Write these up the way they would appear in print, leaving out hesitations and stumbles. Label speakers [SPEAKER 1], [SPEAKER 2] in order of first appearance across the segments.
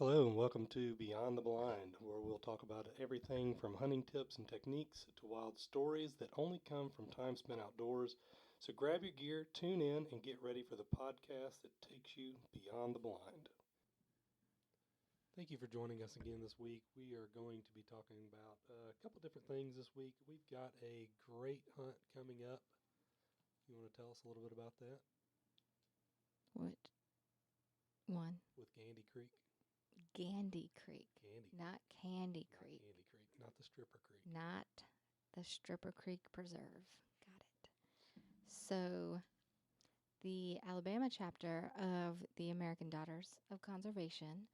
[SPEAKER 1] Hello and welcome to Beyond the Blind, where we'll talk about everything from hunting tips and techniques to wild stories that only come from time spent outdoors. So grab your gear, tune in, and get ready for the podcast that takes you beyond the blind. Thank you for joining us again this week. We are going to be talking about a couple different things this week. We've got a great hunt coming up. You want to tell us a little bit about that?
[SPEAKER 2] What one?
[SPEAKER 1] With Gandy Creek?
[SPEAKER 2] Gandy Creek.
[SPEAKER 1] Gandy.
[SPEAKER 2] Not Candy
[SPEAKER 1] Not
[SPEAKER 2] Creek.
[SPEAKER 1] Gandy Creek, not the Stripper Creek.
[SPEAKER 2] Not the Stripper Creek Preserve. Got it. So, the Alabama chapter of the American Daughters of Conservation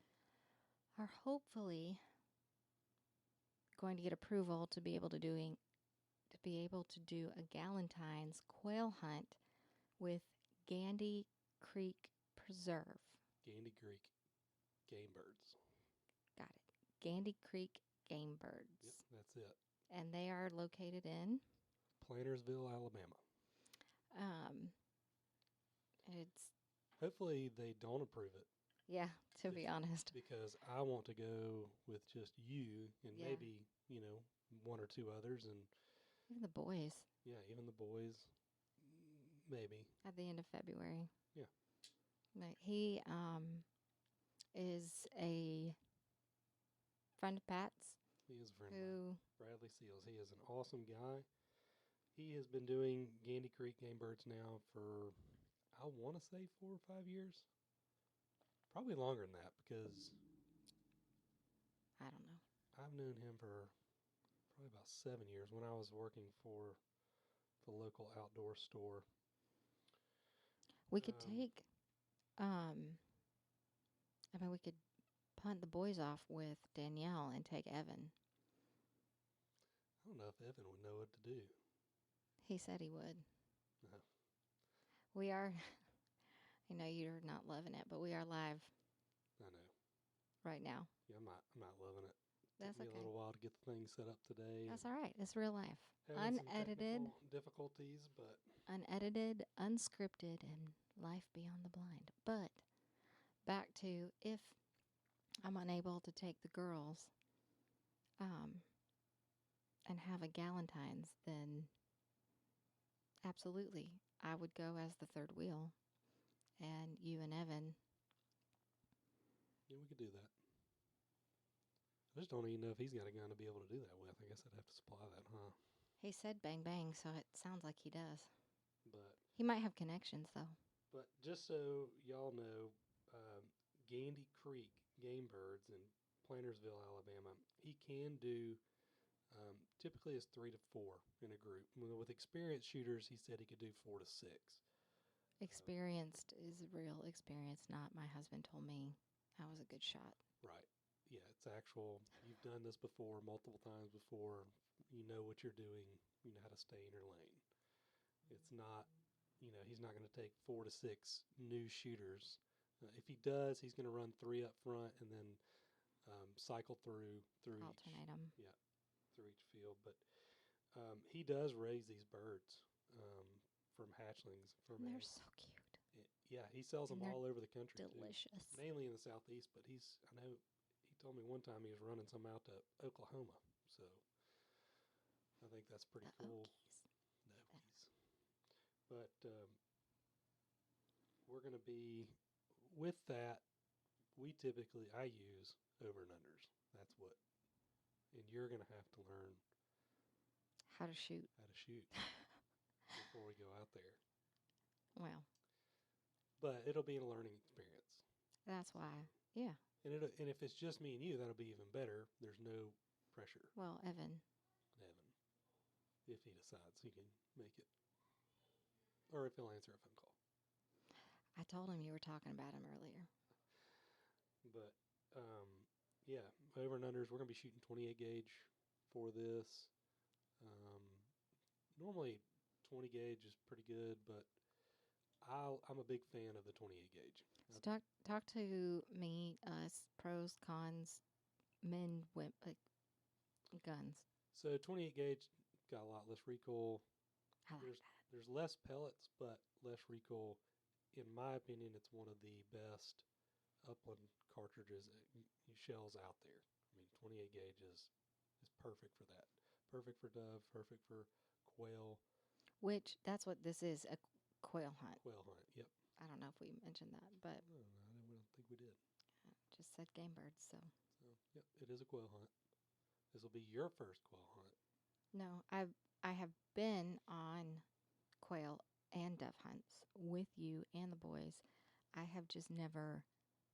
[SPEAKER 2] are hopefully going to get approval to be able to do a Galentine's quail hunt with Gandy Creek Preserve.
[SPEAKER 1] Gandy Creek Gamebirds.
[SPEAKER 2] Got it. Gandy Creek Gamebirds.
[SPEAKER 1] Yep, that's it.
[SPEAKER 2] And they are located in
[SPEAKER 1] Plantersville, Alabama.
[SPEAKER 2] It's
[SPEAKER 1] Hopefully they don't approve it.
[SPEAKER 2] Yeah, to be honest.
[SPEAKER 1] Because I want to go with just you and
[SPEAKER 2] Yeah.
[SPEAKER 1] maybe, one or two others and
[SPEAKER 2] Even the boys
[SPEAKER 1] yeah, even the boys. Maybe.
[SPEAKER 2] at the end of February.
[SPEAKER 1] Yeah.
[SPEAKER 2] But he is a friend of Pat's.
[SPEAKER 1] He is a friend of
[SPEAKER 2] Who
[SPEAKER 1] mine. Bradley Seals. He is an awesome guy. He has been doing Gandy Creek Gamebirds now for, I want to say 4 or 5 years. Probably longer than that because
[SPEAKER 2] I don't know.
[SPEAKER 1] I've known him for probably about 7 years when I was working for the local outdoor store.
[SPEAKER 2] We could take we could punt the boys off with Danielle and take Evan.
[SPEAKER 1] I don't know if Evan would know what to do.
[SPEAKER 2] He said he would.
[SPEAKER 1] No.
[SPEAKER 2] We are I know you're not loving it, but we are live
[SPEAKER 1] I know.
[SPEAKER 2] right now.
[SPEAKER 1] Yeah, I'm not loving it.
[SPEAKER 2] That's
[SPEAKER 1] Took me
[SPEAKER 2] okay.
[SPEAKER 1] a little while to get the thing set up today.
[SPEAKER 2] That's all right. It's real life.
[SPEAKER 1] Having some
[SPEAKER 2] Unedited,
[SPEAKER 1] technical difficulties, but
[SPEAKER 2] unscripted, and life beyond the blind. But back to if I'm unable to take the girls and have a Galentine's, then absolutely I would go as the third wheel, and you and Evan.
[SPEAKER 1] yeah, we could do that. I just don't even know if he's got a gun to be able to do that with. I guess I'd have to supply that, huh?
[SPEAKER 2] He said bang bang, so it sounds like he does.
[SPEAKER 1] But
[SPEAKER 2] He might have connections though.
[SPEAKER 1] just so y'all know, Gandy Creek Gamebirds in Plantersville, Alabama, he can do. Typically, it's 3 to 4 in a group. With experienced shooters, he said he could do 4 to 6.
[SPEAKER 2] Experienced is real experience, not my husband told me I was a good shot.
[SPEAKER 1] Right. Yeah, it's actual. You've done this before, multiple times before. You know what you're doing. You know how to stay in your lane. It's not, he's not going to take 4 to 6 new shooters. If he does, he's going to run 3 up front and then cycle through
[SPEAKER 2] Alternate them.
[SPEAKER 1] Yeah, through each field. But he does raise these birds from hatchlings.
[SPEAKER 2] They're so cute.
[SPEAKER 1] Yeah, he sells them all over the country.
[SPEAKER 2] Delicious.
[SPEAKER 1] Too. Mainly in the southeast, but I know he told me one time he was running some out to Oklahoma. So I think that's pretty cool.
[SPEAKER 2] Okies.
[SPEAKER 1] The Okies. But we're going to be, with that, I use over and unders. That's what, and you're going to have to learn
[SPEAKER 2] How to shoot.
[SPEAKER 1] Before we go out there.
[SPEAKER 2] Well.
[SPEAKER 1] But it'll be a learning experience.
[SPEAKER 2] That's why. Yeah.
[SPEAKER 1] And if it's just me and you, that'll be even better. There's no pressure.
[SPEAKER 2] Well, Evan.
[SPEAKER 1] If he decides he can make it. Or if he'll answer a phone call.
[SPEAKER 2] I told him you were talking about him earlier.
[SPEAKER 1] But, yeah, over and unders, we're going to be shooting 28 gauge for this. Normally 20 gauge is pretty good, but I'm a big fan of the 28 gauge.
[SPEAKER 2] So talk to me, us, pros, cons, men, women, guns.
[SPEAKER 1] So 28 gauge got a lot less recoil.
[SPEAKER 2] I like that.
[SPEAKER 1] There's less pellets, but less recoil. In my opinion, it's one of the best upland cartridges, shells out there. I mean, 28 gauge is perfect for that. Perfect for dove, perfect for quail.
[SPEAKER 2] Which, that's what this is, a quail hunt.
[SPEAKER 1] Quail hunt, yep.
[SPEAKER 2] I don't know if we mentioned that, but
[SPEAKER 1] No, I don't think we did.
[SPEAKER 2] Just said game birds, so.
[SPEAKER 1] So, yep, it is a quail hunt. This will be your first quail hunt.
[SPEAKER 2] No, I have been on quail and dove hunts with you and the boys. I have just never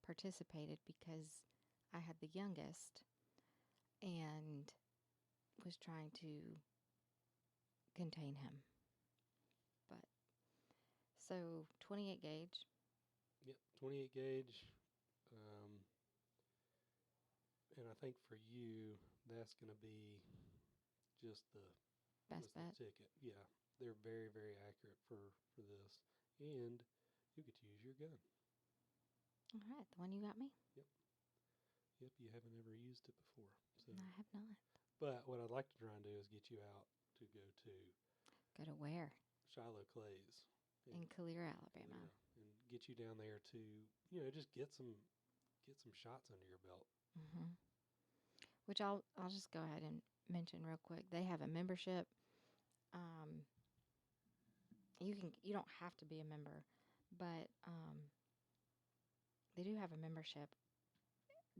[SPEAKER 2] participated because I had the youngest and was trying to contain him. But so 28 gauge.
[SPEAKER 1] Yep, 28 gauge. And I think for you, that's going to be just the
[SPEAKER 2] Best bet.
[SPEAKER 1] The ticket. Yeah, they're very, very accurate for this, and you get to use your gun.
[SPEAKER 2] All right, the one you got me?
[SPEAKER 1] Yep. You haven't ever used it before. So.
[SPEAKER 2] I have not.
[SPEAKER 1] But what I'd like to try and do is get you out to go to.
[SPEAKER 2] Go to where?
[SPEAKER 1] Shiloh Clays.
[SPEAKER 2] In Calera, Alabama.
[SPEAKER 1] And get you down there to, just get some shots under your belt.
[SPEAKER 2] Mm-hmm. Which I'll just go ahead and mention real quick. They have a membership. You don't have to be a member, but they do have a membership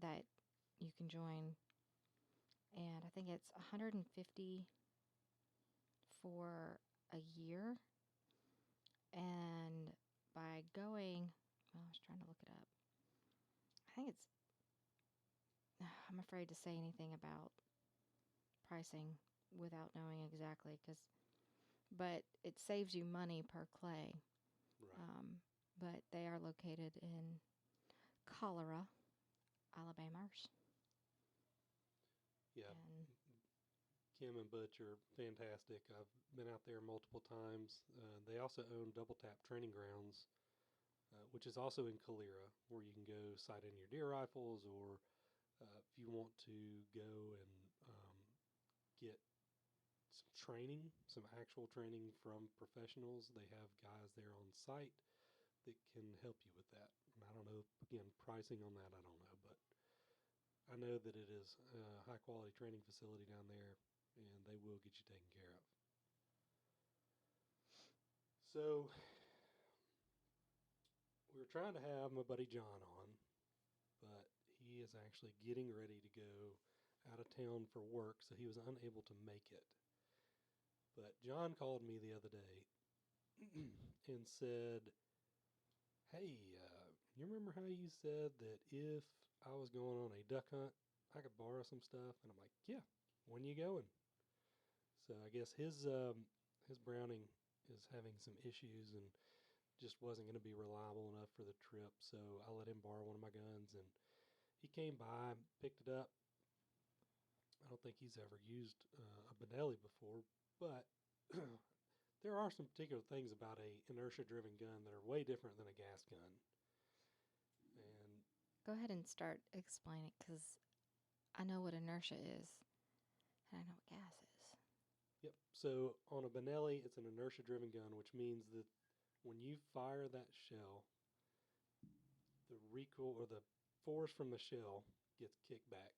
[SPEAKER 2] that you can join, and I think it's $150 for a year. And by going, well, I was trying to look it up. I think it's. I'm afraid to say anything about pricing without knowing exactly, but it saves you money per clay.
[SPEAKER 1] Right.
[SPEAKER 2] But they are located in Cholera, Alabama.
[SPEAKER 1] Yeah. Kim and Butch are fantastic. I've been out there multiple times. They also own Double Tap Training Grounds, which is also in Calera, where you can go sight in your deer rifles, or if you want to go and get some training, some actual training from professionals. They have guys there on site that can help you with that. And I don't know, again, pricing on that, I don't know, but I know that it is a high quality training facility down there, and they will get you taken care of. So we were trying to have my buddy John on, but he is actually getting ready to go out of town for work, so he was unable to make it. But John called me the other day and said, hey, you remember how you said that if I was going on a duck hunt, I could borrow some stuff? And I'm like, yeah, when you going? So I guess his Browning is having some issues and just wasn't going to be reliable enough for the trip. So I let him borrow one of my guns, and he came by, picked it up. I don't think he's ever used a Benelli before, but there are some particular things about a inertia-driven gun that are way different than a gas gun. And
[SPEAKER 2] go ahead and start explaining, because I know what inertia is, and I know what gas is.
[SPEAKER 1] Yep. So on a Benelli, it's an inertia-driven gun, which means that when you fire that shell, the recoil or the force from the shell gets kicked back.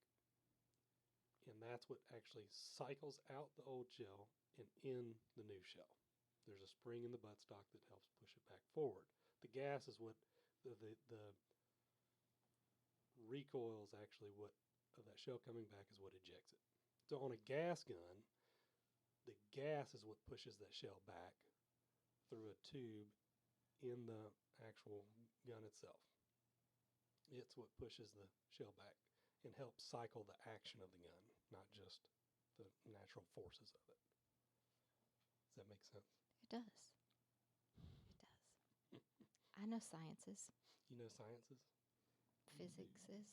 [SPEAKER 1] And that's what actually cycles out the old shell and in the new shell. There's a spring in the buttstock that helps push it back forward. The gas is what the recoil is actually what of that shell coming back is what ejects it. So on a gas gun, the gas is what pushes that shell back through a tube in the actual gun itself. It's what pushes the shell back and helps cycle the action of the gun, not just the natural forces of it. Does that make sense?
[SPEAKER 2] It does. It does. I know sciences.
[SPEAKER 1] You know sciences?
[SPEAKER 2] Physics is.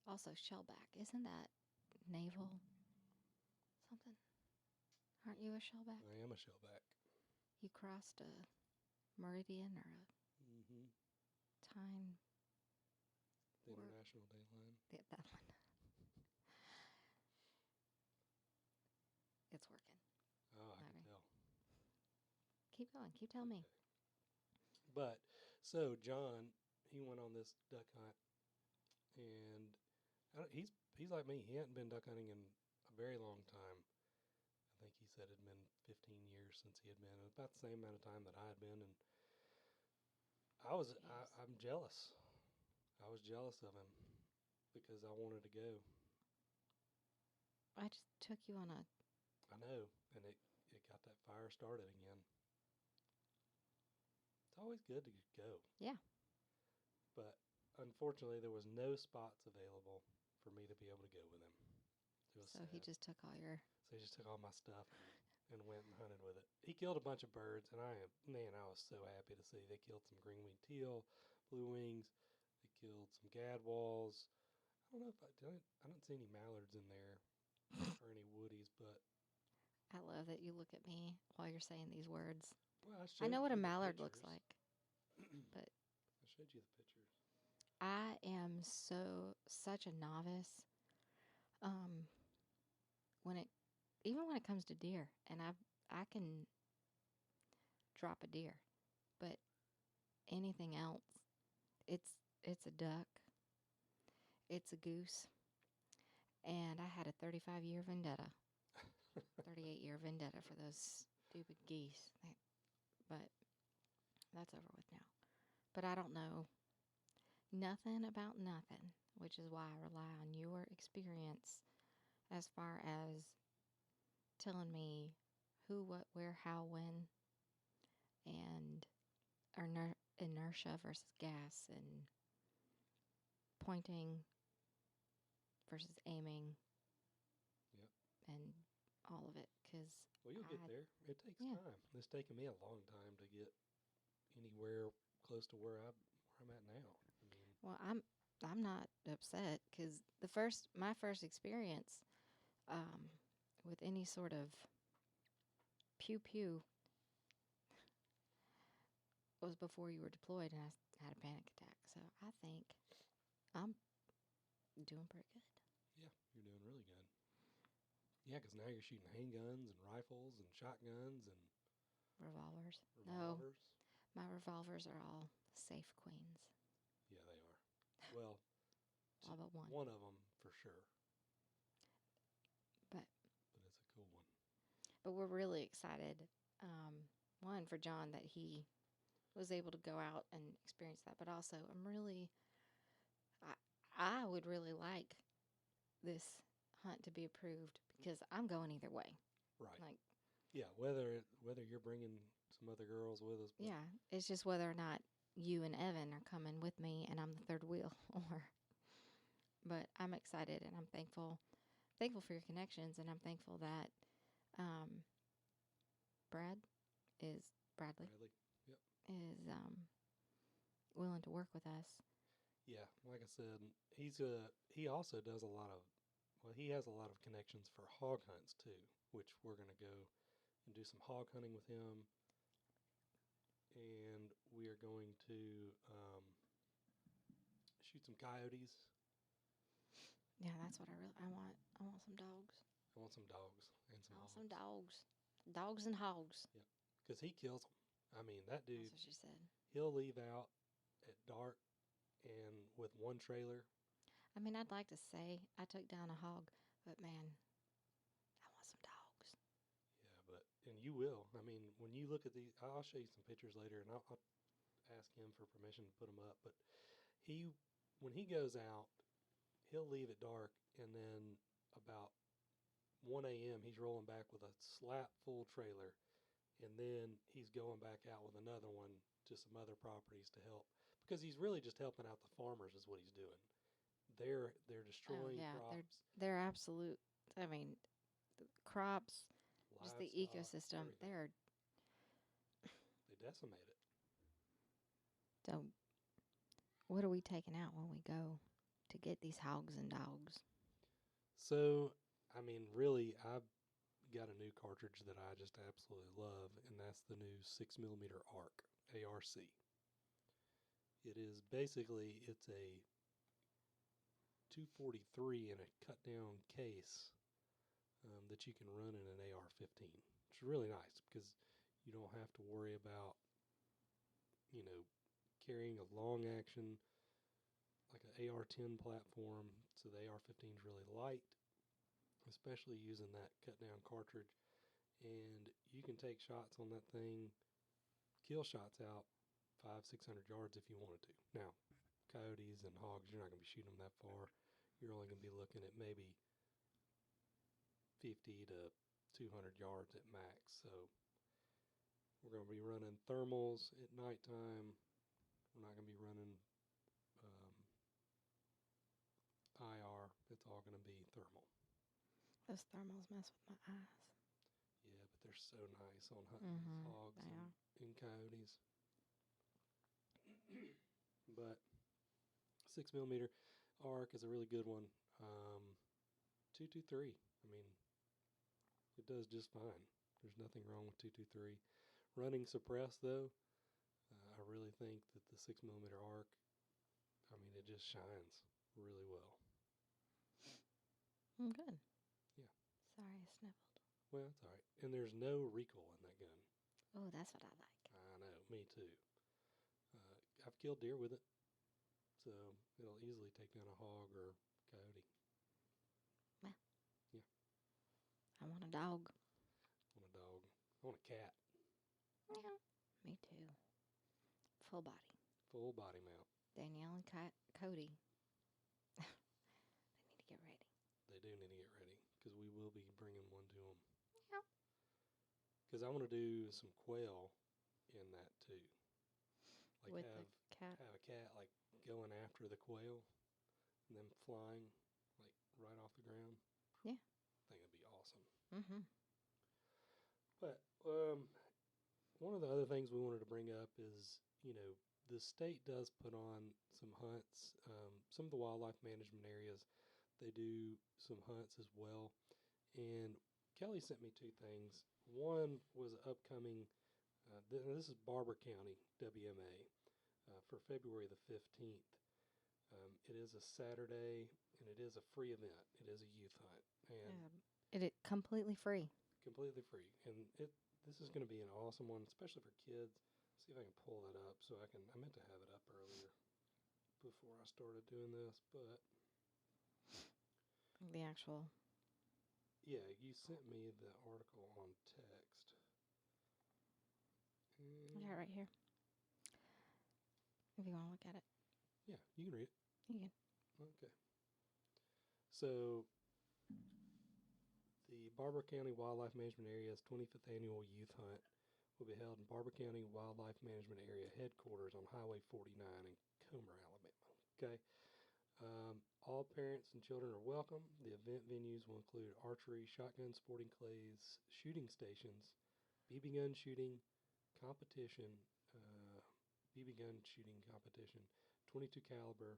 [SPEAKER 2] Also, shellback. Isn't that naval something? Aren't you a shellback?
[SPEAKER 1] I am a shellback.
[SPEAKER 2] You crossed a meridian or a time.
[SPEAKER 1] The International Date Line.
[SPEAKER 2] Yeah, that one. It's working.
[SPEAKER 1] Oh, I can tell.
[SPEAKER 2] Keep going. Keep telling me.
[SPEAKER 1] But, so John, he went on this duck hunt and he's like me. He hadn't been duck hunting in a very long time. I think he said it had been 15 years since he had been, about the same amount of time that I had been, and I'm jealous. I was jealous of him because I wanted to go.
[SPEAKER 2] I just took you on a.
[SPEAKER 1] I know, and it got that fire started again. It's always good to go.
[SPEAKER 2] Yeah.
[SPEAKER 1] But unfortunately, there was no spots available for me to be able to go with him.
[SPEAKER 2] So he just took all your.
[SPEAKER 1] So he just took all my stuff and went and hunted with it. He killed a bunch of birds, and I was so happy to see. They killed some green-winged teal, blue wings. They killed some gadwalls. I don't know if I don't see any mallards in there or any woodies, but
[SPEAKER 2] I love that you look at me while you're saying these words.
[SPEAKER 1] well,
[SPEAKER 2] I know what a mallard looks like, but
[SPEAKER 1] I showed you the pictures.
[SPEAKER 2] I am such a novice. Even when it comes to deer, and I can drop a deer, but anything else, it's a duck, it's a goose, and I had a 35-year vendetta, 38-year vendetta for those stupid geese. But that's over with now. But I don't know nothing about nothing, which is why I rely on your experience as far as telling me who, what, where, how, when, and inertia versus gas, and pointing versus aiming.
[SPEAKER 1] Yep.
[SPEAKER 2] And all of it, because
[SPEAKER 1] well, you'll get there. It takes time. It's taken me a long time to get anywhere close to where I'm at now. I mean,
[SPEAKER 2] well, I'm not upset, because my first experience with any sort of pew pew was before you were deployed, and I had a panic attack. So I think I'm doing pretty good.
[SPEAKER 1] Yeah, you're doing really good. Yeah, because now you're shooting handguns and rifles and shotguns and
[SPEAKER 2] Revolvers.
[SPEAKER 1] revolvers.
[SPEAKER 2] No, my revolvers are all safe queens.
[SPEAKER 1] Yeah, they are. Well,
[SPEAKER 2] all but one.
[SPEAKER 1] One of them for sure.
[SPEAKER 2] But
[SPEAKER 1] it's a cool one.
[SPEAKER 2] But we're really excited. One, for John, that he was able to go out and experience that. But also, I would really like this hunt to be approved, because I'm going either way.
[SPEAKER 1] Right. Yeah, whether you're bringing some other girls with us.
[SPEAKER 2] Yeah, it's just whether or not you and Evan are coming with me and I'm the third wheel, but I'm excited, and I'm thankful for your connections, and I'm thankful that Bradley
[SPEAKER 1] yep.
[SPEAKER 2] is willing to work with us.
[SPEAKER 1] Yeah, like I said, he also does he has a lot of connections for hog hunts too, which we're going to go and do some hog hunting with him, and we are going to shoot some coyotes.
[SPEAKER 2] Yeah, that's what I want. I want some dogs.
[SPEAKER 1] I want some dogs and some hogs.
[SPEAKER 2] Some dogs. Dogs and hogs.
[SPEAKER 1] Yep, because he kills them. I mean, that dude.
[SPEAKER 2] That's what she said.
[SPEAKER 1] He'll leave out at dark and with one trailer.
[SPEAKER 2] I mean, I'd like to say I took down a hog, but man, I want some dogs.
[SPEAKER 1] Yeah, and you will. I mean, when you look at these, I'll show you some pictures later, and I'll ask him for permission to put them up. But when he goes out, he'll leave at dark, and then about 1 a.m. he's rolling back with a slap full trailer, and then he's going back out with another one to some other properties to help, because he's really just helping out the farmers is what he's doing. They're destroying crops.
[SPEAKER 2] They're absolute. I mean, crops,
[SPEAKER 1] livestock,
[SPEAKER 2] just the ecosystem.
[SPEAKER 1] Everything. They decimate it.
[SPEAKER 2] So, what are we taking out when we go to get these hogs and dogs?
[SPEAKER 1] So, I mean, really, I've got a new cartridge that I just absolutely love, and that's the new 6mm ARC. It is basically, it's a 243 in a cut down case that you can run in an AR-15. It's really nice because you don't have to worry about, carrying a long action like an AR-10 platform, so the AR-15 is really light, especially using that cut-down cartridge. And you can take shots on that thing, kill shots out 500-600 yards if you wanted to. Now, coyotes and hogs, you're not going to be shooting them that far. You're only going to be looking at maybe 50 to 200 yards at max. So we're going to be running thermals at nighttime. We're not going to be running IR. It's all going to be thermal.
[SPEAKER 2] Those thermals mess with my eyes.
[SPEAKER 1] Yeah, but they're so nice on hunting these hogs and coyotes. But 6mm arc is a really good one. 223. I mean, it does just fine. There's nothing wrong with 223. Running suppressed though, I really think that the 6mm arc, I mean, it just shines really well.
[SPEAKER 2] Good.
[SPEAKER 1] Yeah.
[SPEAKER 2] Sorry, I sniffled.
[SPEAKER 1] Well, that's all right. And there's no recoil in that gun.
[SPEAKER 2] Oh, that's what I like.
[SPEAKER 1] I know, me too. I've killed deer with it, so it'll easily take down a hog or coyote.
[SPEAKER 2] Well.
[SPEAKER 1] Yeah.
[SPEAKER 2] I want a dog.
[SPEAKER 1] I want a dog. I want a cat.
[SPEAKER 2] Yeah. Me too. Full body.
[SPEAKER 1] Full body mount.
[SPEAKER 2] Danielle and Cody. They need to get ready.
[SPEAKER 1] They do need to get ready, because we will be bringing one to them.
[SPEAKER 2] Yep.
[SPEAKER 1] Because I want to do some quail in that too. Like
[SPEAKER 2] With the cat.
[SPEAKER 1] Have a cat like going after the quail and then flying like right off the ground.
[SPEAKER 2] Yeah.
[SPEAKER 1] I think it'd be awesome.
[SPEAKER 2] Mm-hmm.
[SPEAKER 1] But one of the other things we wanted to bring up is, the state does put on some hunts. Some of the wildlife management areas, they do some hunts as well. And Kelly sent me two things. One was upcoming, this is Barber County, WMA, for February the 15th. It is a Saturday, and it is a free event. It is a youth hunt. And
[SPEAKER 2] It is completely free.
[SPEAKER 1] completely free. And this is going to be an awesome one, especially for kids. See if I can pull that up I meant to have it up earlier before I started doing this, but
[SPEAKER 2] The actual.
[SPEAKER 1] yeah, you sent me the article on text.
[SPEAKER 2] I got it right here. If you want to look at it.
[SPEAKER 1] Yeah, you can read it.
[SPEAKER 2] You can.
[SPEAKER 1] Okay. So, the Barber County Wildlife Management Area's 25th Annual Youth Hunt will be held in Barber County Wildlife Management Area headquarters on Highway 49 in Comer, Alabama. Okay. All parents and children are welcome. The event venues will include archery, shotgun sporting clays, shooting stations, BB gun shooting competition, BB gun shooting competition, 22 caliber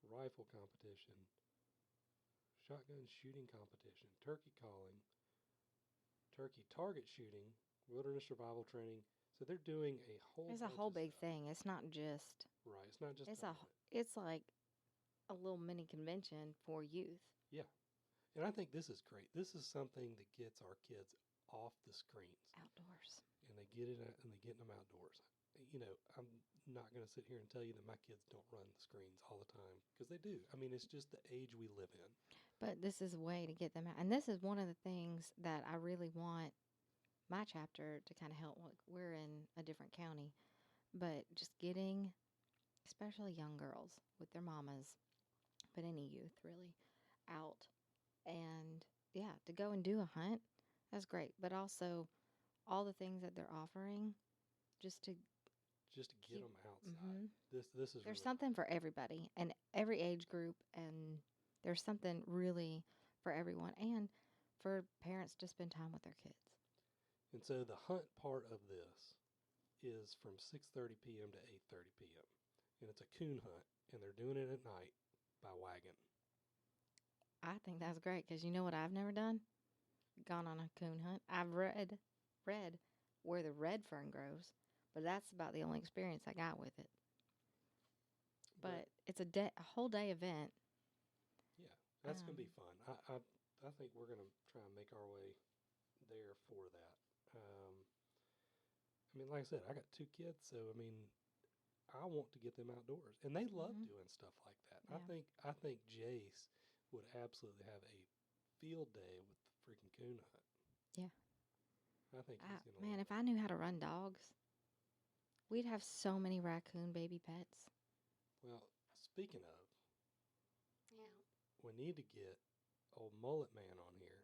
[SPEAKER 1] rifle competition, shotgun shooting competition, turkey calling, turkey target shooting, wilderness survival training. So they're doing a whole.
[SPEAKER 2] It's a whole big thing. It's not just.
[SPEAKER 1] Right. It's not just.
[SPEAKER 2] It's like a little mini convention for youth.
[SPEAKER 1] Yeah, and I think this is great. This is something that gets our kids off the screens,
[SPEAKER 2] Outdoors,
[SPEAKER 1] and they get it, and they get them outdoors. I'm not going to sit here and tell you that my kids don't run the screens all the time, because they do. I mean, it's just the age we live in.
[SPEAKER 2] but this is a way to get them out, and this is one of the things that I really want my chapter to kind of help. Look, we're in a different county, but just getting, especially young girls with their mamas, but any youth really, out and to go and do a hunt, that's great. But also all the things that they're offering, just to
[SPEAKER 1] get them outside.
[SPEAKER 2] Mm-hmm.
[SPEAKER 1] This is.
[SPEAKER 2] There's
[SPEAKER 1] really
[SPEAKER 2] something for everybody and every age group, and there's something really for everyone, and for parents to spend time with their kids.
[SPEAKER 1] And so the hunt part of this is from 6:30 p.m. to 8:30 p.m. And it's a coon hunt, and they're doing it at night by wagon.
[SPEAKER 2] I think that's great, because you know what I've never done? Gone on a coon hunt. I've read where the red fern grows, but that's about the only experience I got with it. But it's a whole day event.
[SPEAKER 1] Yeah, that's going to be fun. I think we're going to try and make our way there for that. I mean, like I said, I got 2 kids, so I mean, I want to get them outdoors, and they love
[SPEAKER 2] Mhm.
[SPEAKER 1] doing stuff like that.
[SPEAKER 2] Yeah.
[SPEAKER 1] I think Jace would absolutely have a field day with the freaking coon hunt.
[SPEAKER 2] Yeah.
[SPEAKER 1] I think he's gonna
[SPEAKER 2] Man,
[SPEAKER 1] love
[SPEAKER 2] if
[SPEAKER 1] it.
[SPEAKER 2] I knew how to run dogs, we'd have so many raccoon baby pets.
[SPEAKER 1] Well, speaking of,
[SPEAKER 2] Yeah.
[SPEAKER 1] we need to get old Mullet Man on here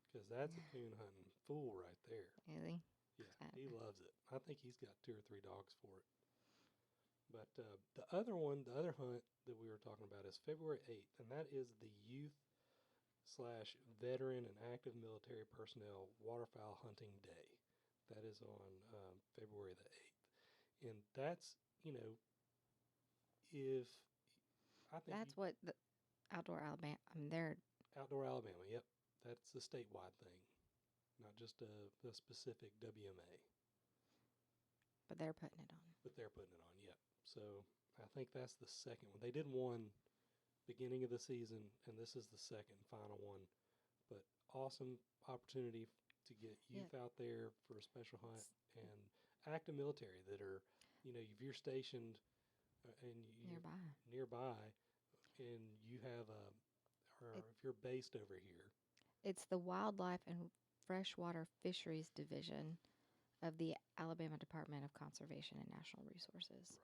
[SPEAKER 1] because that's a coon hunting fool right there.
[SPEAKER 2] Really?
[SPEAKER 1] Yeah,
[SPEAKER 2] Uh,
[SPEAKER 1] he loves it. I think he's got 2 or 3 dogs for it. But the other one, the other hunt that we were talking about is February 8th, and that is the youth slash veteran and active military personnel waterfowl hunting day. That is on February the 8th. And that's, if I think
[SPEAKER 2] That's what the outdoor Alabama. They're
[SPEAKER 1] outdoor Alabama, yep, that's a statewide thing, not just a specific WMA.
[SPEAKER 2] but they're putting it on.
[SPEAKER 1] But they're putting it on, yep. So I think that's the second one. They did one beginning of the season, and this is the second and final one. But awesome opportunity to get
[SPEAKER 2] Yeah.
[SPEAKER 1] youth out there for a special hunt and active military that are, if you're stationed and you're nearby and you have or
[SPEAKER 2] It,
[SPEAKER 1] if you're based over here.
[SPEAKER 2] it's the Wildlife and Freshwater Fisheries Division of the Alabama Department of Conservation and Natural Resources.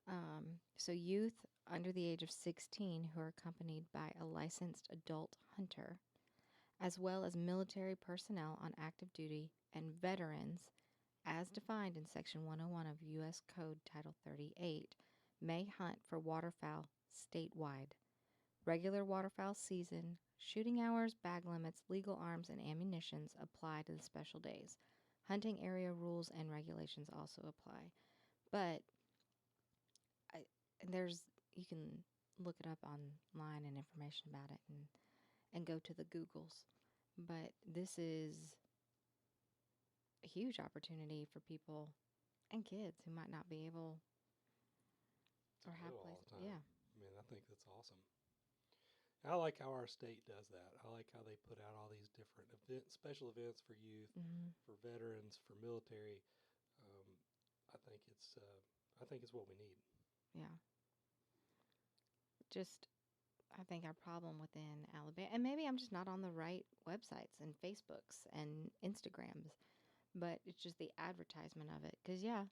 [SPEAKER 1] Right.
[SPEAKER 2] So youth under the age of 16 who are accompanied by a licensed adult hunter, as well as military personnel on active duty and veterans, as defined in Section 101 of U.S. Code Title 38, may hunt for waterfowl statewide. Regular waterfowl season, shooting hours, bag limits, legal arms, and ammunitions apply to the special days. Hunting area rules and regulations also apply. But you can look it up online and information about it and go to the Googles. But this is a huge opportunity for people and kids who might not be able
[SPEAKER 1] To
[SPEAKER 2] or have
[SPEAKER 1] go all
[SPEAKER 2] places.
[SPEAKER 1] the time.
[SPEAKER 2] Yeah.
[SPEAKER 1] I mean, I think that's awesome. I like how our state does that. I like how they put out all these different special events for youth,
[SPEAKER 2] Mm-hmm.
[SPEAKER 1] for veterans, for military. Um, I think it's what we need.
[SPEAKER 2] Yeah. Just, I think our problem within Alabama, and maybe I'm just not on the right websites and Facebooks and Instagrams, but it's just the advertisement of it. Because, yeah,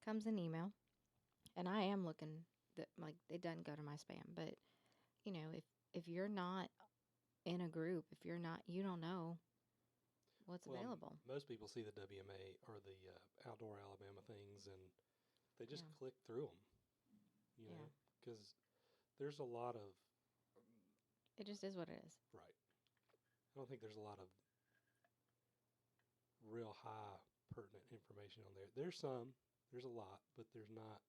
[SPEAKER 2] comes an email, and I am looking, like, it doesn't go to my spam, but, if you're not in a group, if you're not, you don't know what's
[SPEAKER 1] Well,
[SPEAKER 2] available.
[SPEAKER 1] most people see the WMA or the Outdoor Alabama things, and they just
[SPEAKER 2] Yeah.
[SPEAKER 1] click through them.
[SPEAKER 2] Yeah.
[SPEAKER 1] Because there's a lot of
[SPEAKER 2] It just is what it is.
[SPEAKER 1] right. I don't think there's a lot of real high pertinent information on there. There's a lot, but there's not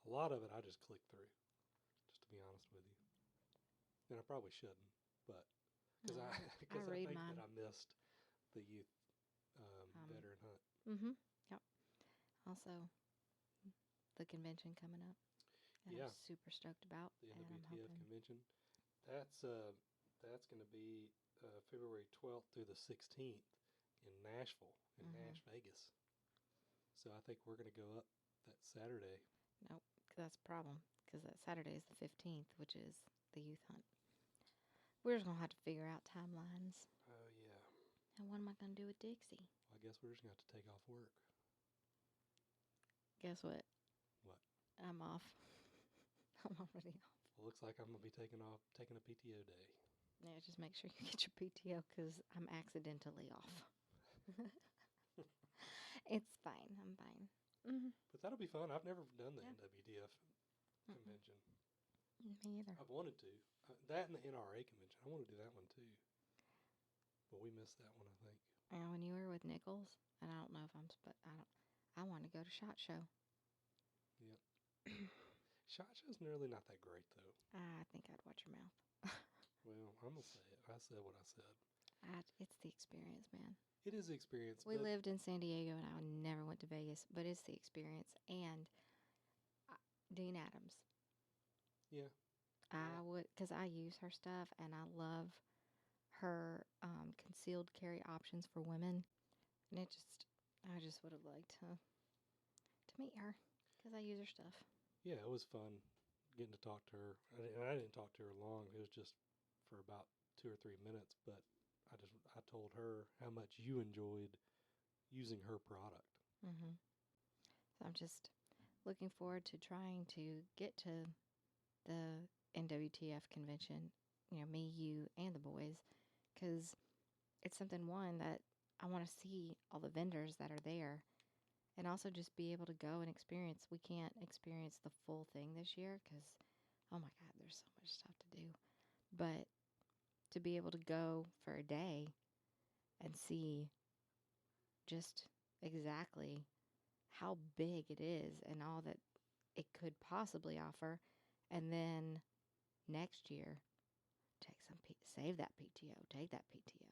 [SPEAKER 1] a lot of it. I just click through, just to be honest with you, and I probably shouldn't, but because
[SPEAKER 2] No,
[SPEAKER 1] I
[SPEAKER 2] I
[SPEAKER 1] because I
[SPEAKER 2] read
[SPEAKER 1] think
[SPEAKER 2] mine.
[SPEAKER 1] that I missed the youth veteran hunt.
[SPEAKER 2] Mm-hmm. Yep. Also, the convention coming up that
[SPEAKER 1] Yeah,
[SPEAKER 2] I'm super stoked about,
[SPEAKER 1] the
[SPEAKER 2] and I'm
[SPEAKER 1] NWTF
[SPEAKER 2] hoping.
[SPEAKER 1] convention. That's going to be February 12th through the 16th in Nashville, in Nash Vegas. So I think we're going to go up that Saturday.
[SPEAKER 2] Nope, 'cause that's a problem. Because that Saturday is the 15th, which is the youth hunt. We're just gonna have to figure out timelines.
[SPEAKER 1] Oh yeah.
[SPEAKER 2] And what am I gonna do with Dixie?
[SPEAKER 1] Well, I guess we're just going to have to take off work.
[SPEAKER 2] Guess what?
[SPEAKER 1] What?
[SPEAKER 2] I'm off. I'm already off.
[SPEAKER 1] Well, looks like I'm going to be taking a PTO day.
[SPEAKER 2] Yeah, just make sure you get your PTO because I'm accidentally off. It's fine. I'm fine. Mm-hmm.
[SPEAKER 1] But that'll be fun. I've never done the
[SPEAKER 2] Yeah.
[SPEAKER 1] NWDF convention.
[SPEAKER 2] Me either.
[SPEAKER 1] I've wanted to. That and the NRA convention. I want to do that one too. But we missed that one, I think.
[SPEAKER 2] And when you were with Nichols, and I don't know if I want to go to SHOT Show.
[SPEAKER 1] Yep. SHOT Show's really not that great though.
[SPEAKER 2] I think I'd watch your mouth.
[SPEAKER 1] Well, I'm gonna say it. I said what I said.
[SPEAKER 2] It's the experience, man.
[SPEAKER 1] It is the experience.
[SPEAKER 2] We lived in San Diego, and I never went to Vegas, but it's the experience. And Dean Adams.
[SPEAKER 1] Yeah.
[SPEAKER 2] I would, because I use her stuff, and I love her concealed carry options for women. And I just would have liked to meet her because I use her stuff.
[SPEAKER 1] Yeah, it was fun getting to talk to her. And I didn't talk to her long. It was just for about 2 or 3 minutes. But I told her how much you enjoyed using her product.
[SPEAKER 2] Mm-hmm. So I'm just looking forward to trying to get to the NWTF convention. You know, me, you, and the boys, because it's something, one, that I want to see all the vendors that are there, and also just be able to go and experience. We can't experience the full thing this year because, oh my God, there's so much stuff to do. But to be able to go for a day and see just exactly how big it is and all that it could possibly offer, and then next year save that PTO, take that PTO.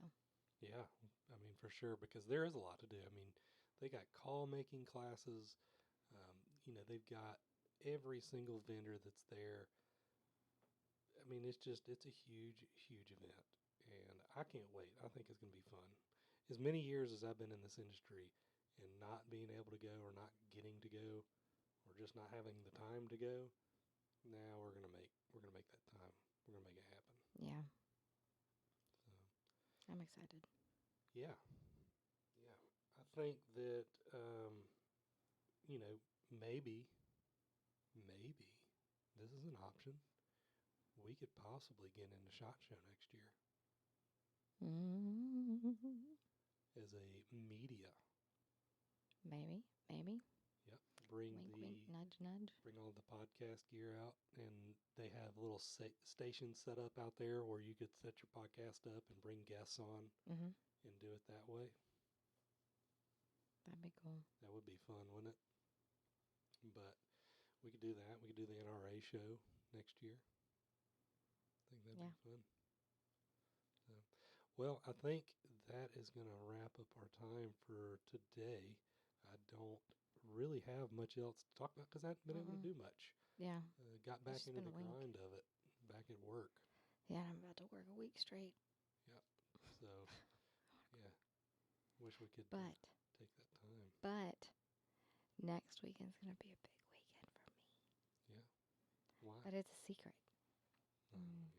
[SPEAKER 1] Yeah, I mean, for sure, because there is a lot to do. I mean, they got call making classes. They've got every single vendor that's there. I mean, it's a huge, huge event, and I can't wait. I think it's going to be fun. As many years as I've been in this industry, and not being able to go, or not getting to go, or just not having the time to go, now we're gonna make that time. We're gonna make it happen.
[SPEAKER 2] Yeah,
[SPEAKER 1] So,
[SPEAKER 2] I'm excited.
[SPEAKER 1] yeah, yeah. I think that you know maybe this is an option. We could possibly get into SHOT Show next year
[SPEAKER 2] Mm-hmm.
[SPEAKER 1] as a media.
[SPEAKER 2] Maybe.
[SPEAKER 1] Yep. Bring
[SPEAKER 2] Wink, wink, nudge, nudge.
[SPEAKER 1] bring all the podcast gear out, and they have little stations set up out there where you could set your podcast up and bring guests on
[SPEAKER 2] Mm-hmm.
[SPEAKER 1] and do it that way.
[SPEAKER 2] That'd be cool.
[SPEAKER 1] That would be fun, wouldn't it? But we could do that. We could do the NRA show next year. I think that'd be fun. So, well, I think that is going to wrap up our time for today. I don't really have much else to talk about because I haven't been able to do much.
[SPEAKER 2] Yeah.
[SPEAKER 1] Got back into the grind of it, back at work.
[SPEAKER 2] Yeah, I'm about to work a week straight.
[SPEAKER 1] Yep. So, yeah. Wish we could take that time.
[SPEAKER 2] But next weekend's going to be a big weekend for me.
[SPEAKER 1] Yeah. Why?
[SPEAKER 2] But it's a secret.
[SPEAKER 1] Yeah.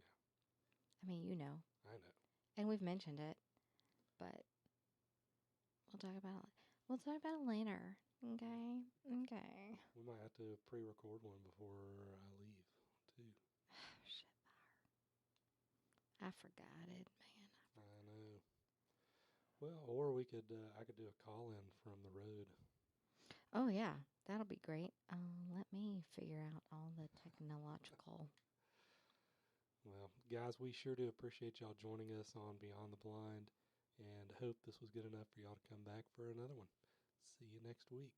[SPEAKER 2] I mean, you know.
[SPEAKER 1] I know.
[SPEAKER 2] And we've mentioned it, but we'll talk about it later. Okay? Okay.
[SPEAKER 1] We might have to pre-record one before I leave, too.
[SPEAKER 2] Shit, I forgot it, man.
[SPEAKER 1] I know. Well, or we could, I could do a call-in from the road.
[SPEAKER 2] Oh, yeah. That'll be great. Let me figure out all the technological.
[SPEAKER 1] Well, guys, we sure do appreciate y'all joining us on Beyond the Blind, and hope this was good enough for y'all to come back for another one. See you next week.